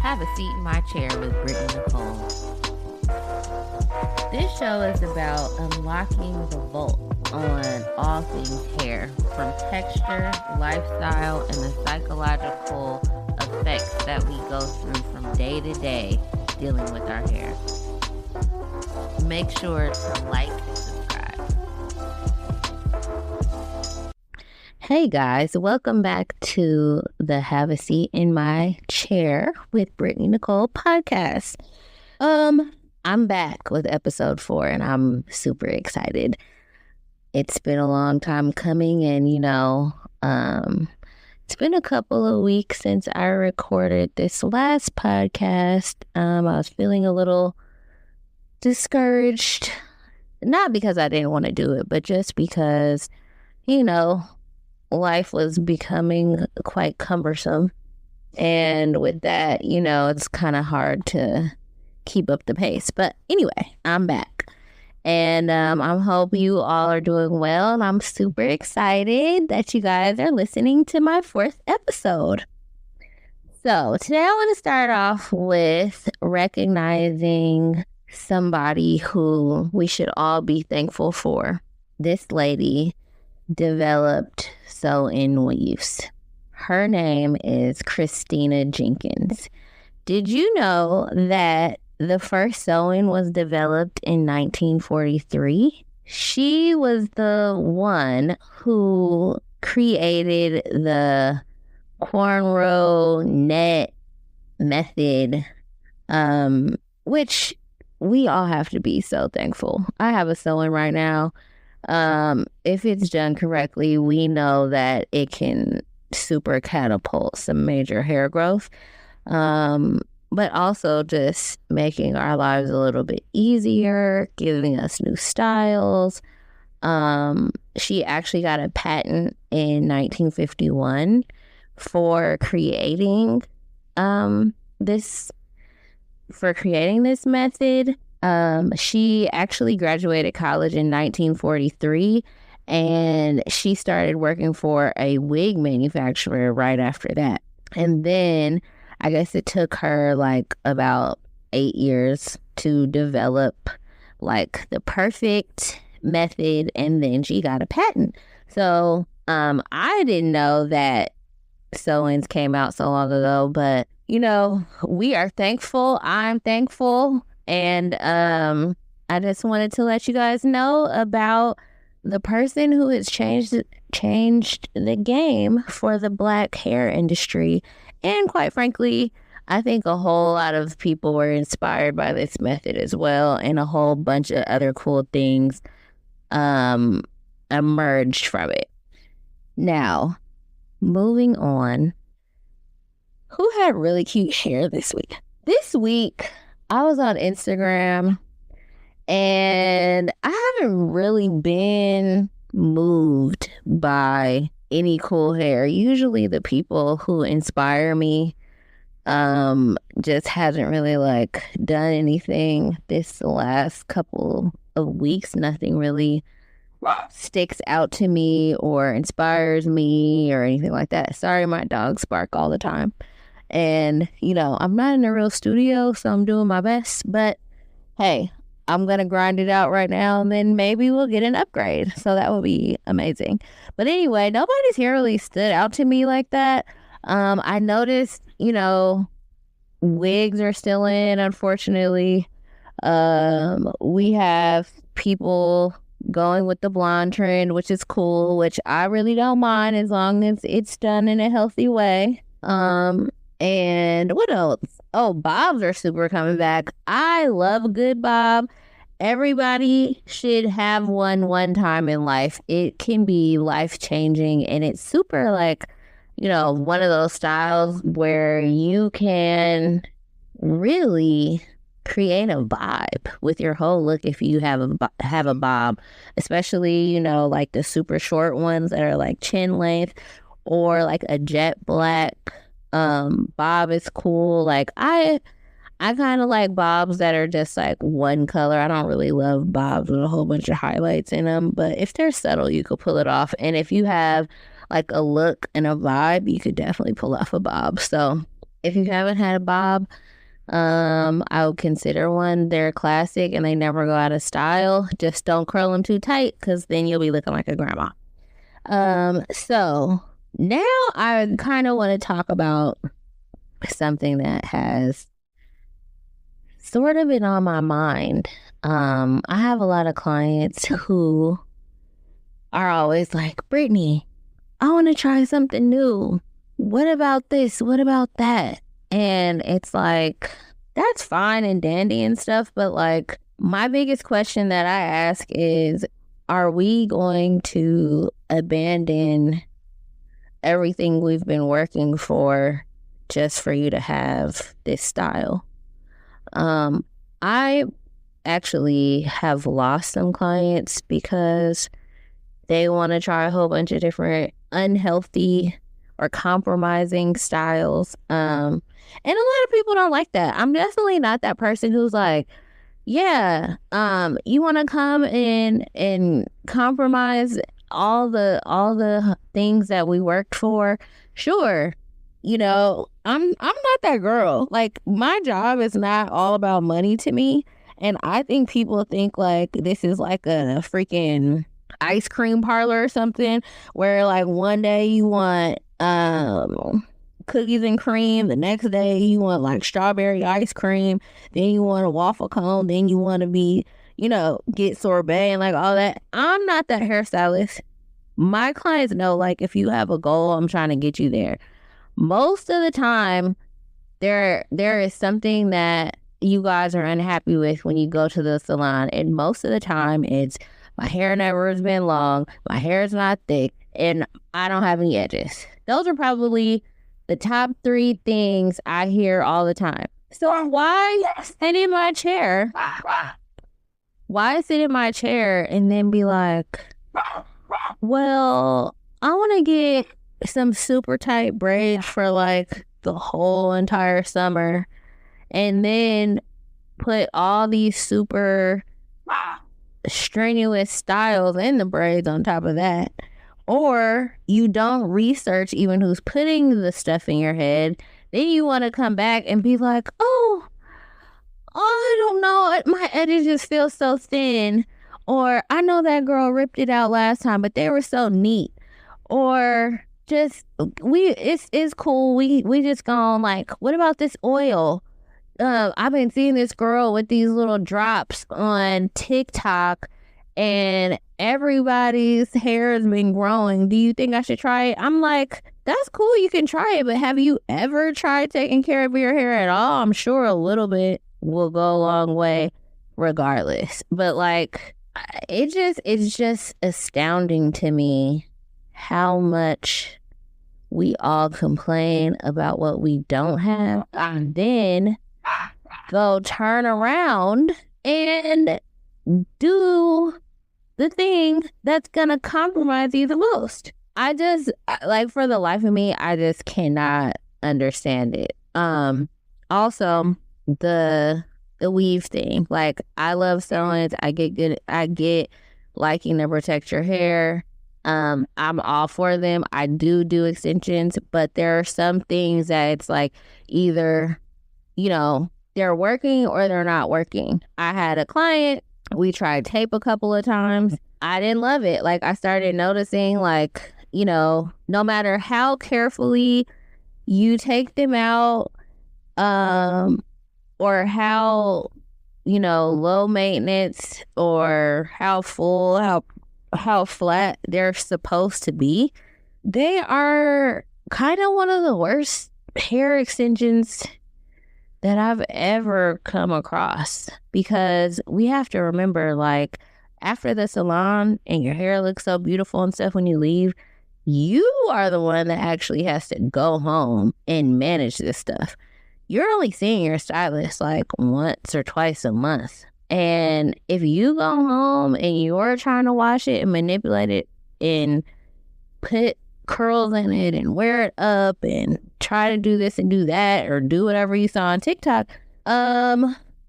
Have a Seat in My Chair with Brittany Nicole. This show is about unlocking the vault on all things hair, from texture, lifestyle, and the psychological effects that we go through from day to day dealing with our hair. Make sure to like and subscribe. Hey guys, welcome back to the Have a Seat in My Chair with Brittany Nicole podcast. I'm back with episode 4 and I'm super excited. It's been a long time coming, and it's been a couple of weeks since I recorded this last podcast. I was feeling a little discouraged, not because I didn't want to do it, but just because, life was becoming quite cumbersome. And with that, it's kind of hard to keep up the pace. But anyway, I'm back. And I hope you all are doing well. And I'm super excited that you guys are listening to my 4th episode. So today I want to start off with recognizing somebody who we should all be thankful for. This lady developed sew-in weaves. Her name is Christina Jenkins. Did you know that the first sew-in was developed in 1943? She was the one who created the cornrow net method, which we all have to be so thankful. I have a sew-in right now. If it's done correctly, we know that it can super catapult some major hair growth. But also just making our lives a little bit easier, giving us new styles. She actually got a patent in 1951 for creating this method. She actually graduated college in 1943, and she started working for a wig manufacturer right after that. And then I guess it took her about 8 years to develop the perfect method, and then she got a patent. So I didn't know that sew-ins came out so long ago, but we are thankful. I'm thankful. And I just wanted to let you guys know about the person who has changed the game for the black hair industry. And quite frankly, I think a whole lot of people were inspired by this method as well, and a whole bunch of other cool things emerged from it. Now, moving on, who had really cute hair this week? This week, I was on Instagram, and I haven't really been moved by any cool hair. Usually the people who inspire me just hasn't really done anything this last couple of weeks. Nothing really sticks out to me or inspires me or anything like that. Sorry, my dogs bark all the time. And, I'm not in a real studio, so I'm doing my best. But, hey, I'm going to grind it out right now, and then maybe we'll get an upgrade. So that would be amazing. But anyway, nobody's hair really stood out to me like that. I noticed, wigs are still in, unfortunately. We have people going with the blonde trend, which is cool, which I really don't mind as long as it's done in a healthy way. And what else? Oh, bobs are super coming back. I love a good bob. Everybody should have one time in life. It can be life-changing, and it's super one of those styles where you can really create a vibe with your whole look if you have a bob, especially, the super short ones that are chin length, or a jet black bob is cool. I kind of like bobs that are just one color. I don't really love bobs with a whole bunch of highlights in them, but if they're subtle, you could pull it off. And if you have a look and a vibe, you could definitely pull off a bob. So If you haven't had a bob, I would consider one. They're a classic and they never go out of style. Just don't curl them too tight because then you'll be looking like a grandma. So now I kind of want to talk about something that has sort of been on my mind. I have a lot of clients who are always like, Brittany, I want to try something new. What about this? What about that? And it's like, that's fine and dandy and stuff. But like, my biggest question that I ask is, are we going to abandon everything we've been working for just for you to have this style? I actually have lost some clients because they want to try a whole bunch of different unhealthy or compromising styles. And a lot of people don't like that. I'm definitely not that person who's like, yeah, you want to come and compromise all the things that we worked for? Sure. You know, I'm not that girl. Like, my job is not all about money to me. And I think people think like this is like a freaking ice cream parlor or something where like one day you want cookies and cream, the next day you want like strawberry ice cream, then you want a waffle cone, then you want to be, you know, get sorbet and like all that. I'm not that hairstylist. My clients know, like, if you have a goal, I'm trying to get you there. Most of the time there is something that you guys are unhappy with when you go to the salon, and most of the time it's, my hair never has been long, my hair is not thick, and I don't have any edges. Those are probably the top 3 things I hear all the time. So why sit in my chair? Why sit in my chair and then be like, well, I want to get some super tight braids for like the whole entire summer, and then put all these super strenuous styles in the braids on top of that? Or you don't research even who's putting the stuff in your head. Then you want to come back and be like, oh, I don't know, my edges just feel so thin. Or I know that girl ripped it out last time, but they were so neat. Or just, it's cool. We just gone like, what about this oil? I've been seeing this girl with these little drops on TikTok, and everybody's hair has been growing. Do you think I should try it? I'm like, that's cool, you can try it, but have you ever tried taking care of your hair at all? I'm sure a little bit will go a long way regardless. But like, it's just astounding to me how much we all complain about what we don't have, and then go turn around and do the thing that's gonna compromise you the most. I just, like, for the life of me, I just cannot understand it. Also, the weave thing. Like, I love sewing. I get liking to protect your hair. I'm all for them. I do extensions, but there are some things that it's like either, you know, they're working or they're not working. I had a client, we tried tape a couple of times. I didn't love it. Like, I started noticing, like, you know, no matter how carefully you take them out, or how, you know, low maintenance or how full, how flat they're supposed to be, they are kind of one of the worst hair extensions that I've ever come across. Because we have to remember, like, after the salon and your hair looks so beautiful and stuff, when you leave, you are the one that actually has to go home and manage this stuff. You're only seeing your stylist like once or twice a month. And if you go home and you're trying to wash it and manipulate it and put curls in it and wear it up and try to do this and do that or do whatever you saw on TikTok,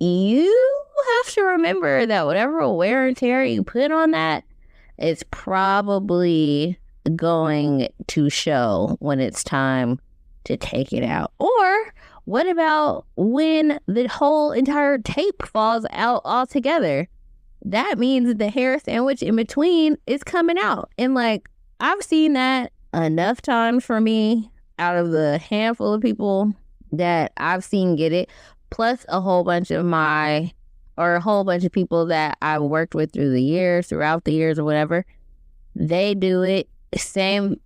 you have to remember that whatever wear and tear you put on that is probably going to show when it's time to take it out? Or what about when the whole entire tape falls out altogether? That means the hair sandwich in between is coming out. And like, I've seen that enough times for me out of the handful of people that I've seen get it, plus a whole bunch of people that I've worked with throughout the years or whatever. They do it. Same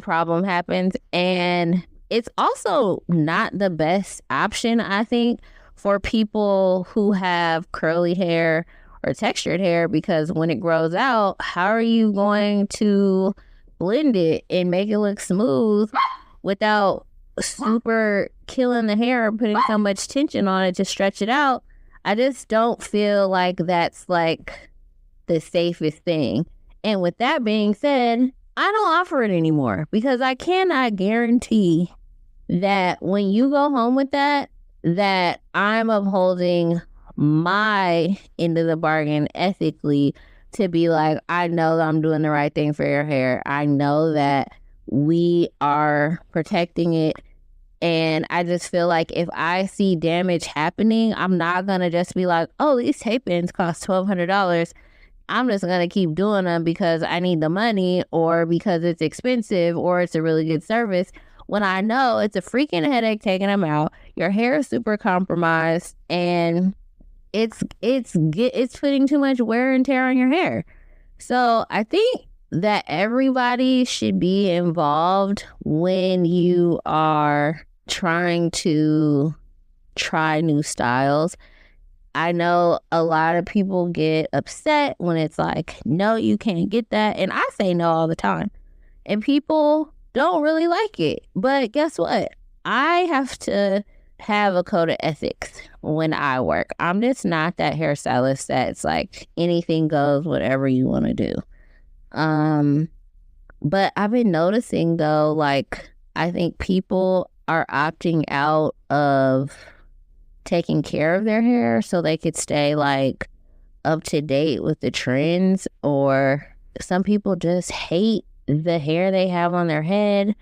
problem happens. And it's also not the best option, I think, for people who have curly hair or textured hair, because when it grows out, how are you going to blend it and make it look smooth without super killing the hair or putting so much tension on it to stretch it out? I just don't feel like that's like the safest thing. And with that being said, I don't offer it anymore because I cannot guarantee that when you go home with that I'm upholding my end of the bargain ethically to be like, I know that I'm doing the right thing for your hair. I know that we are protecting it. And I just feel like if I see damage happening, I'm not going to just be like, oh, these tape ends cost $1,200. I'm just going to keep doing them because I need the money or because it's expensive or it's a really good service, when I know it's a freaking headache taking them out. Your hair is super compromised and it's putting too much wear and tear on your hair. So I think that everybody should be involved when you are trying to try new styles. I know a lot of people get upset when it's like, no, you can't get that. And I say no all the time. And people don't really like it. But guess what? I have to have a code of ethics when I work. I'm just not that hairstylist that's like anything goes, whatever you want to do. But I've been noticing though, like, I think people are opting out of taking care of their hair so they could stay like up to date with the trends, or some people just hate the hair they have on their head.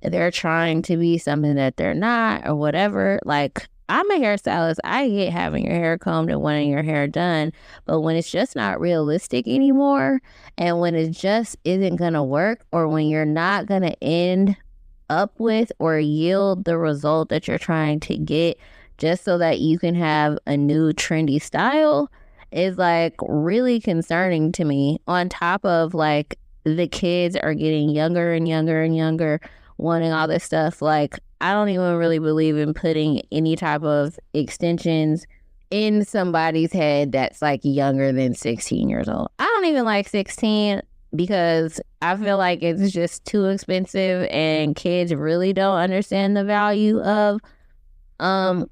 They're trying to be something that they're not or whatever. Like, I'm a hairstylist. I get having your hair combed and wanting your hair done. But when it's just not realistic anymore, and when it just isn't going to work, or when you're not going to end up with or yield the result that you're trying to get just so that you can have a new trendy style, is like really concerning to me. On top of like the kids are getting younger and younger and younger, wanting all this stuff. Like, I don't even really believe in putting any type of extensions in somebody's head that's like younger than 16 years old. I don't even like 16 because I feel like it's just too expensive, and kids really don't understand the value of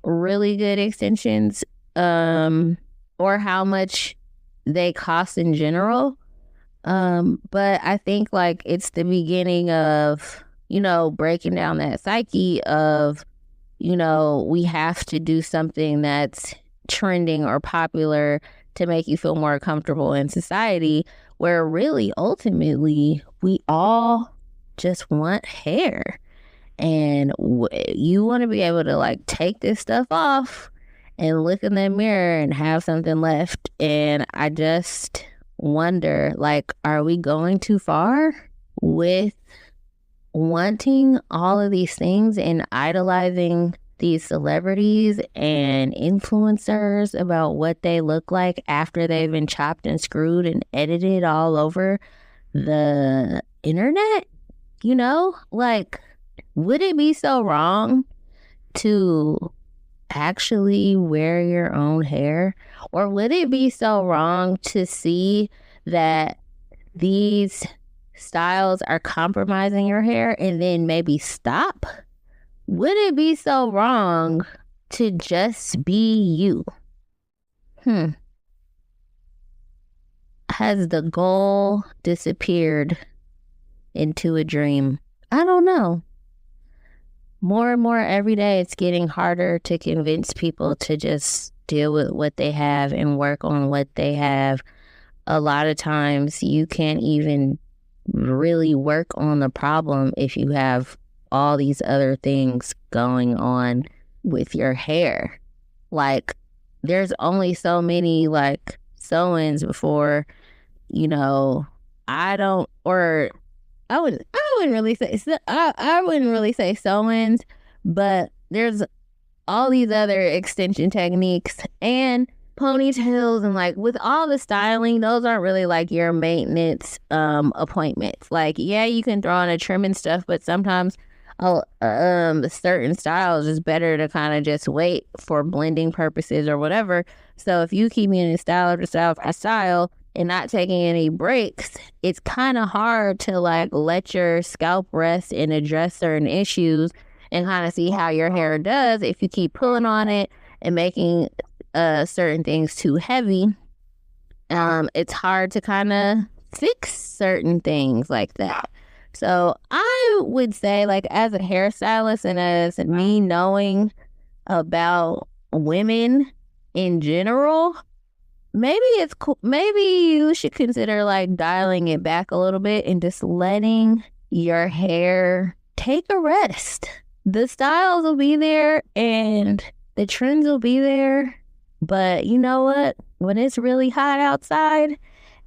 really good extensions or how much they cost in general. But I think like it's the beginning of, you know, breaking down that psyche of, you know, we have to do something that's trending or popular to make you feel more comfortable in society, where really ultimately we all just want hair. And you want to be able to like take this stuff off and look in the mirror and have something left. And I just wonder, like, are we going too far with wanting all of these things and idolizing these celebrities and influencers about what they look like after they've been chopped and screwed and edited all over the internet? You know, like, would it be so wrong to actually wear your own hair? Or would it be so wrong to see that these styles are compromising your hair and then maybe stop? Would it be so wrong to just be you? Has the goal disappeared into a dream? I don't know. More and more every day, it's getting harder to convince people to just deal with what they have and work on what they have. A lot of times you can't even really work on the problem if you have all these other things going on with your hair. Like, there's only so many like sew-ins before, you know, I don't, or I wouldn't really say, I wouldn't really say sew-ins, but there's all these other extension techniques and ponytails, and like with all the styling, those aren't really like your maintenance appointments. Like, yeah, you can throw in a trim and stuff, but sometimes certain styles is better to kind of just wait for blending purposes or whatever. So if you keep getting style after style after style and not taking any breaks, it's kind of hard to like let your scalp rest and address certain issues and kind of see how your hair does if you keep pulling on it and making certain things too heavy. It's hard to kind of fix certain things like that. So I would say, like, as a hairstylist and as me knowing about women in general, maybe it's cool. Maybe you should consider like dialing it back a little bit and just letting your hair take a rest. The styles will be there and the trends will be there. But you know what? When it's really hot outside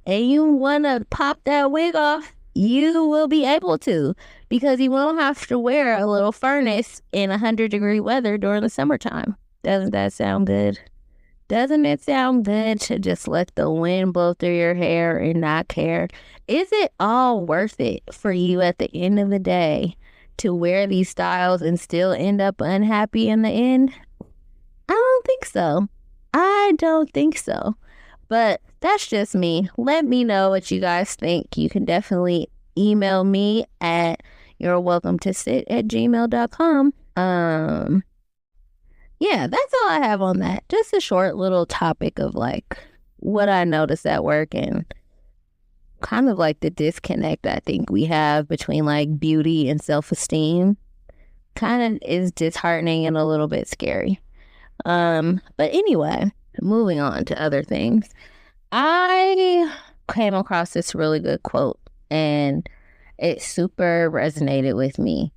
and you want to pop that wig off, you will be able to, because you won't have to wear a little furnace in 100-degree weather during the summertime. Doesn't that sound good? Doesn't it sound good to just let the wind blow through your hair and not care? Is it all worth it for you at the end of the day to wear these styles and still end up unhappy in the end? I don't think so. I don't think so. But that's just me. Let me know what you guys think. You can definitely email me at you'rewelcometosit@gmail.com. Yeah, that's all I have on that. Just a short little topic of like what I noticed at work and kind of like the disconnect I think we have between like beauty and self-esteem. Kind of is disheartening and a little bit scary. But anyway, moving on to other things. I came across this really good quote and it super resonated with me.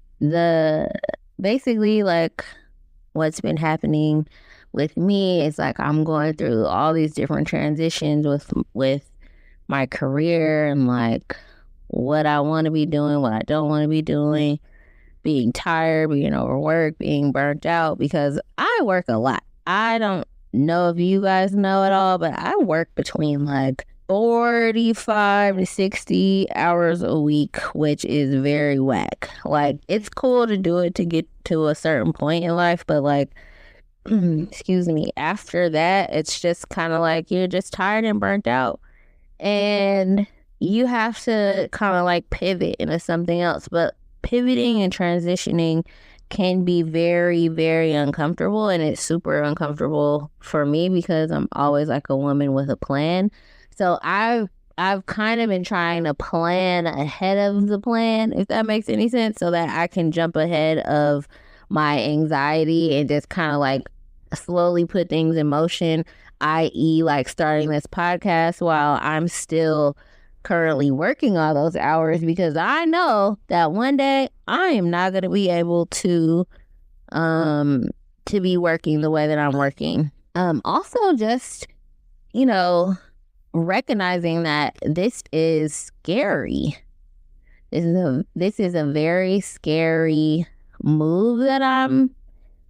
Basically like what's been happening with me is like I'm going through all these different transitions with my career and like what I want to be doing, what I don't want to be doing, being tired, being overworked, being burnt out, because I work a lot. I don't know if you guys know at all, but I work between like 45 to 60 hours a week, which is very whack. Like, it's cool to do it to get to a certain point in life, but like, excuse me, after that, it's just kind of like you're just tired and burnt out. And you have to kind of like pivot into something else. But pivoting and transitioning can be very, very uncomfortable, and it's super uncomfortable for me because I'm always like a woman with a plan. So I've kind of been trying to plan ahead of the plan, if that makes any sense, so that I can jump ahead of my anxiety and just kind of like slowly put things in motion, i.e. like starting this podcast while I'm still currently working all those hours, because I know that one day I am not going to be able to be working the way that I'm working. Also just, recognizing that this is scary. This is a very scary move that I'm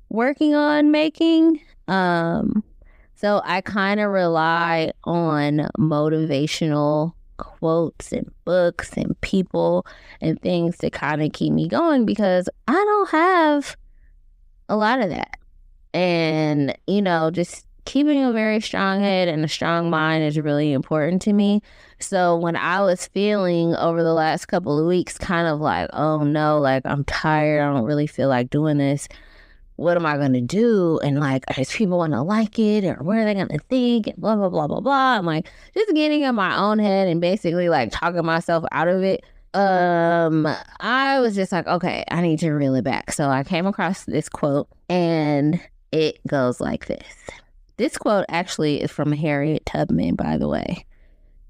working on making. So I kind of rely on motivational quotes and books and people and things to kind of keep me going, because I don't have a lot of that. And, just keeping a very strong head and a strong mind is really important to me. So when I was feeling over the last couple of weeks kind of like, oh no, like I'm tired, I don't really feel like doing this, what am I going to do? And like, is people going to like it, or what are they going to think? And blah, blah, blah, blah, blah. I'm like just getting in my own head and basically like talking myself out of it. I was just like, okay, I need to reel it back. So I came across this quote and it goes like this. This quote actually is from Harriet Tubman, by the way.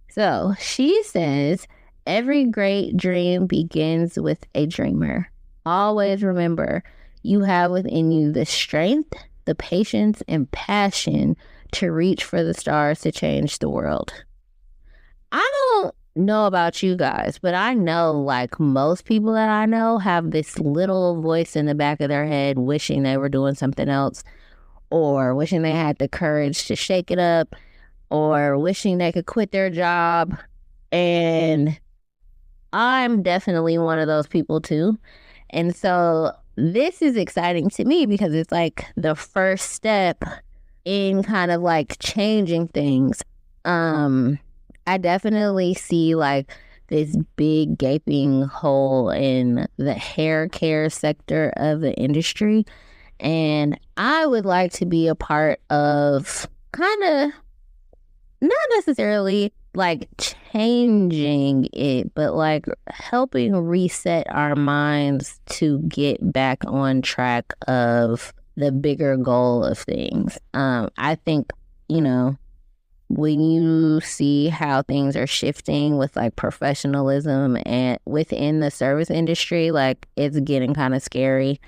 So she says, every great dream begins with a dreamer. always remember you have within you the strength, the patience, and passion to reach for the stars to change the world. I don't know about you guys, but I know like most people that I know have this little voice in the back of their head wishing they were doing something else, or wishing they had the courage to shake it up, or wishing they could quit their job. And I'm definitely one of those people too. And so this is exciting to me because it's like the first step in kind of like changing things. I definitely see like this big gaping hole in the hair care sector of the industry. And I would like to be a part of kind of not necessarily like changing it, but like helping reset our minds to get back on track of the bigger goal of things. I think, you know, when you see how things are shifting with like professionalism and within the service industry, like it's getting kind of scary.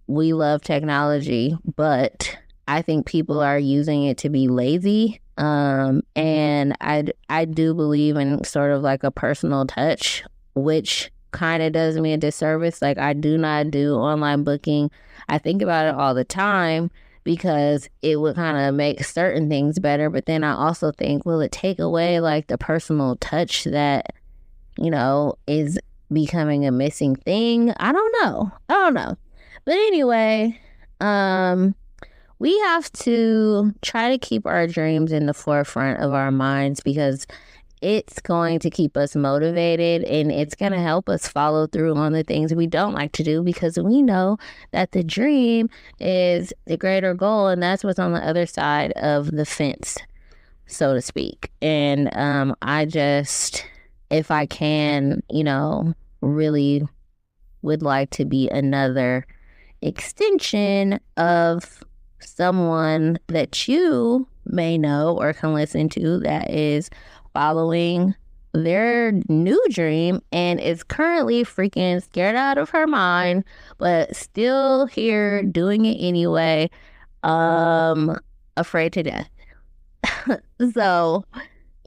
We love technology, but I think people are using it to be lazy. And I do believe in sort of like a personal touch, which kind of does me a disservice. Like I do not do online booking. I think about it all the time because it would kind of make certain things better. But then I also think, will it take away like the personal touch that, you know, is becoming a missing thing? I don't know. But anyway, we have to try to keep our dreams in the forefront of our minds because it's going to keep us motivated and it's going to help us follow through on the things we don't like to do because we know that the dream is the greater goal and that's what's on the other side of the fence, so to speak. And I just, if I can, you know, really would like to be another extension of someone that you may know or can listen to that is following their new dream and is currently freaking scared out of her mind, but still here doing it anyway, afraid to death. So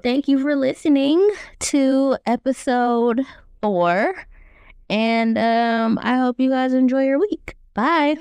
thank you for listening to episode 4. And I hope you guys enjoy your week. Bye.